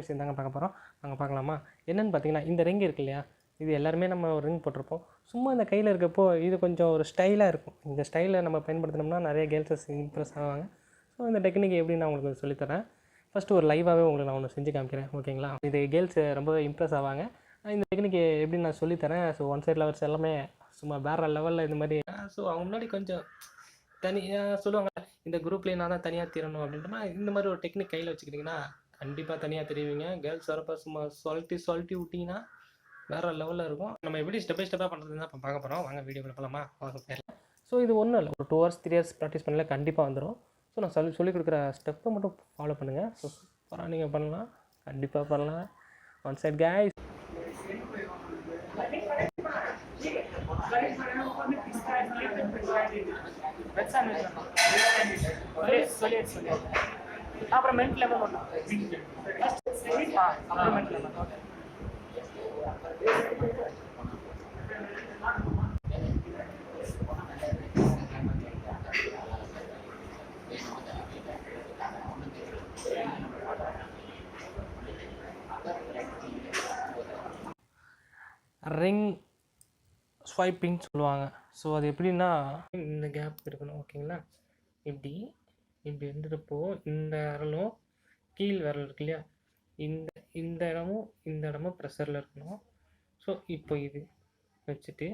Guys இந்தாங்க பார்க்க போகிறோம். நாங்கள் பார்க்கலாமா? என்னென்னு பார்த்தீங்கன்னா, இந்த ரிங் இருக்கு இல்லையா, இது எல்லாருமே நம்ம ஒரு ரிங் போட்டிருப்போம். சும்மா இந்த கையில் இருக்கப்போ இது கொஞ்சம் ஒரு ஸ்டைலாக இருக்கும். இந்த ஸ்டைலை நம்ம பயன்படுத்தினோம்னா நிறைய கேர்ள்ஸஸ் இம்ப்ரெஸ் ஆவாங்க. ஸோ இந்த டெக்னிக் எப்படி நான் உங்களுக்கு சொல்லித்தரேன். ஃபஸ்ட்டு ஒரு லைவாகவே உங்களுக்கு நான் ஒன்று செஞ்சு காமிக்கிறேன், ஓகேங்களா? இது கேர்ள்ஸ் ரொம்பவே இம்ப்ரெஸ் ஆவாங்க. இந்த டெக்னிக் எப்படி நான் சொல்லித்தரேன். ஸோ ஒன் சைட் லவர்ஸ் எல்லாமே சும்மா வேறு லெவலில் இந்த மாதிரி ஸோ அவங்க முன்னாடி கொஞ்சம் தனியாக சொல்லுவாங்க, இந்த குரூப்லேயே நான் தான் தனியாக தீரணும் அப்படின்றமா. இந்த மாதிரி ஒரு டெக்னிக் கையில் வச்சுக்கிட்டிங்கன்னா கண்டிப்பாக தனியாக தெரிவிங்க. கேர்ள்ஸ் வரப்போ சும்மா சொல்லிட்டு விட்டிங்கன்னா வேறு லெவலில் இருக்கும். நம்ம எப்படி ஸ்டெப் பை ஸ்டெப்பாக பண்ணுறது தான் இப்போ பார்க்க போகிறோம். வாங்க வீடியோக்குள்ள போகலாமா? வாங்க போயிடலாம். ஸோ இது ஒன்றும் இல்லை, ஒரு 2 hours 3 hours ப்ராக்டிஸ் பண்ணல கண்டிப்பாக வந்துடும். ஸோ நான் சொல்லிக் கொடுக்குற ஸ்டெப்பை மட்டும் ஃபாலோ பண்ணுங்கள். ஸோ சூப்பராக நீங்கள் பண்ணலாம், கண்டிப்பாக பண்ணலாம். One side guys. அப்புறம் மென்ட் லெவல் ஒன்று அப்புறம் மென்ட் லெவல். ஓகே, ரிங் ஸ்வைப்பிங் சொல்லுவாங்க. ஸோ அது எப்படின்னா, இந்த கேப் இருக்கணும், ஓகேங்களா? இப்படி இருந்துட்டப்போ இந்த விரலும் கீழ் விரல் இருக்கு இல்லையா, இந்த இடமும் ப்ரெஷரில் இருக்கணும். ஸோ இப்போ இது வச்சுட்டு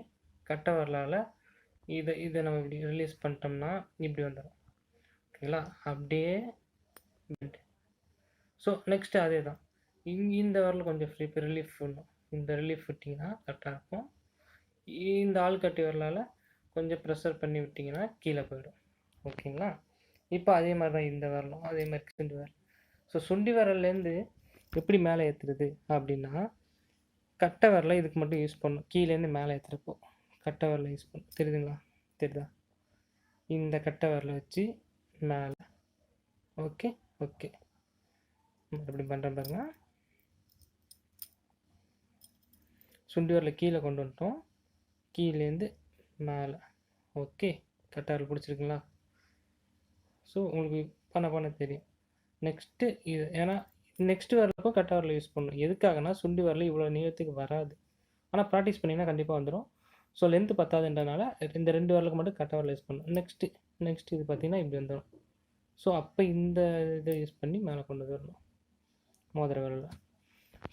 கட்டை வரலால் இதை நம்ம இப்படி ரிலீஸ் பண்ணிட்டோம்னா இப்படி வந்துடும், ஓகேங்களா? அப்படியே. ஸோ நெக்ஸ்ட்டு அதே தான், இந்த வரல கொஞ்சம் ரிலீஃப் பண்ணணும். இந்த ரிலீஃப் விட்டிங்கன்னா கரெக்டாக இருக்கும். இந்த ஆள்கட்டி வரலால் கொஞ்சம் ப்ரெஷர் பண்ணி விட்டிங்கன்னா கீழே போயிடும், ஓகேங்களா? இப்போ அதே மாதிரி தான் இந்த வரலும், அதே மாதிரி சுண்டி வரல். ஸோ சுண்டி வரல்லேருந்து எப்படி மேலே ஏற்றுறது அப்படின்னா, கட்டை வரல இதுக்கு மட்டும் யூஸ் பண்ணணும். கீழேருந்து மேலே ஏற்றுறப்போ கட்டை வரல யூஸ் பண்ணணும். தெரியுதுங்களா? தெரியுதா? இந்த கட்டை வரல வச்சு மேலே. ஓகே ஓகே, எப்படி பண்ணுறேன் பாருங்க. சுண்டி வரல கீழே கொண்டு வந்துட்டோம், கீழேருந்து மேலே. ஓகே, கட்டை வரல் பிடிச்சிருக்குங்களா? ஸோ உங்களுக்கு பண்ண தெரியும். நெக்ஸ்ட்டு இது, ஏன்னா நெக்ஸ்ட்டு வரலப்போ கட்டை வரல யூஸ் பண்ணணும். எதுக்காகனா சுண்டி வரல இவ்வளோ நீளத்துக்கு வராது, ஆனால் ப்ராக்டிஸ் பண்ணிங்கன்னா கண்டிப்பாக வந்துடும். ஸோ லென்த்து பத்தாதுன்றனால இந்த 2 வரலுக்கு மட்டும் கட்டை வரல யூஸ் பண்ணணும். நெக்ஸ்ட்டு இது பார்த்திங்கன்னா இப்படி வந்துடும். ஸோ அப்போ இந்த இதை யூஸ் பண்ணி மேலே கொண்டு வரணும் மோதிர விரலில்.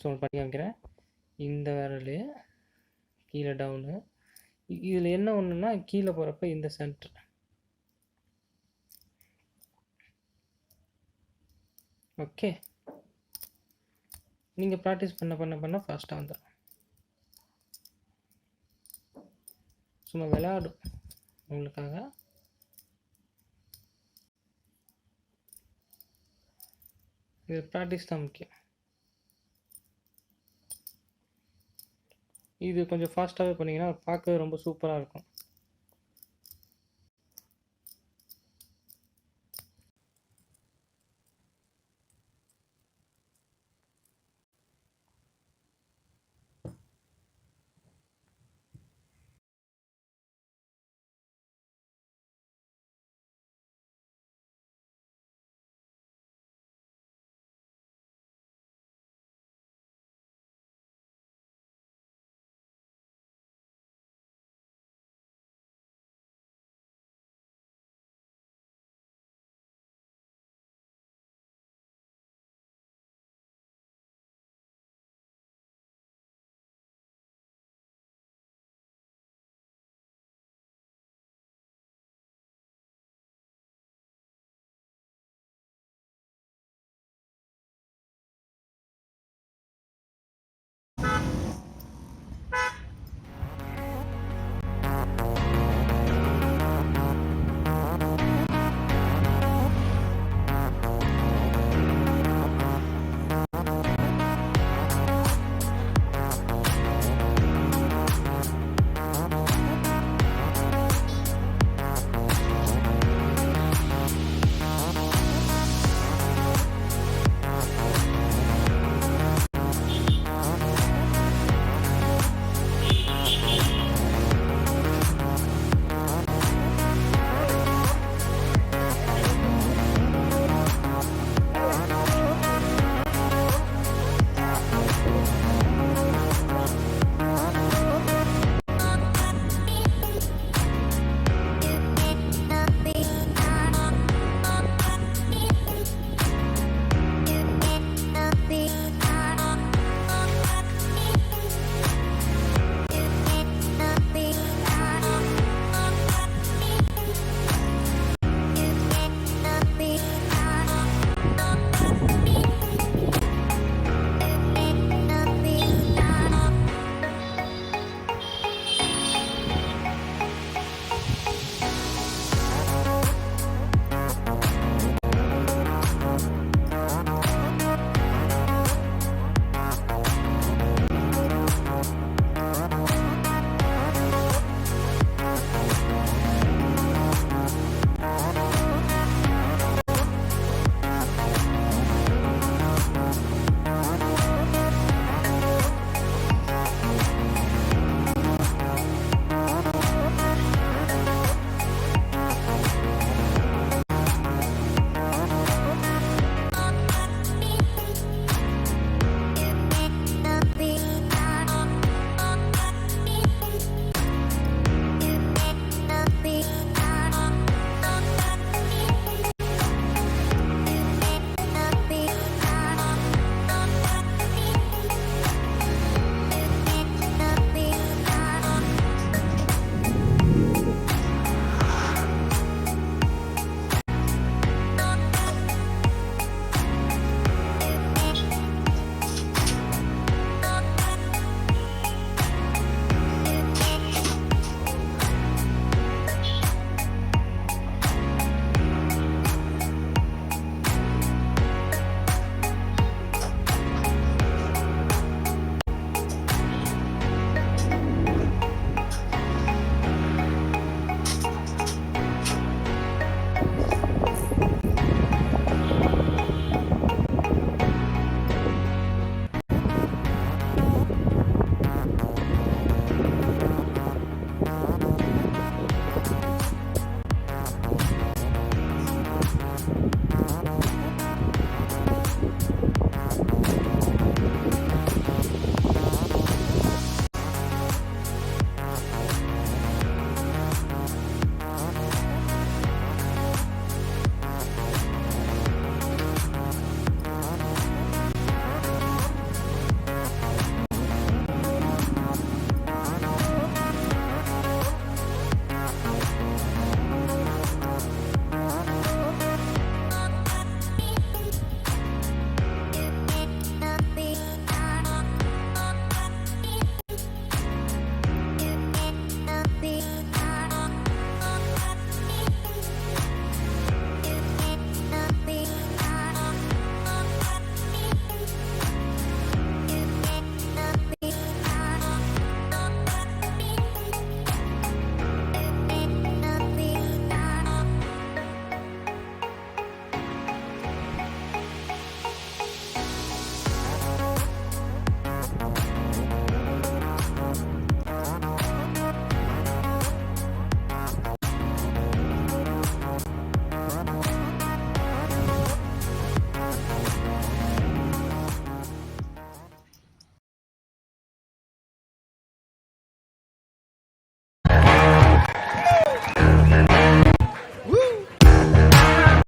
ஸோ பண்ணி காமிக்கிறேன். இந்த விரல் கீழே டவுனு. இதில் என்ன ஒன்றுன்னா, கீழே போகிறப்ப இந்த சென்டர், ஓகே. நீங்கள் ப்ராக்டிஸ் பண்ண ஃபாஸ்ட்டாக வந்துடும். சும்மா விளையாடும் உங்களுக்காக. இது ப்ராக்டிஸ் தான் முக்கியம். இது கொஞ்சம் ஃபாஸ்ட்டாகவே பண்ணிங்கன்னா பார்க்கவே ரொம்ப சூப்பராக இருக்கும்.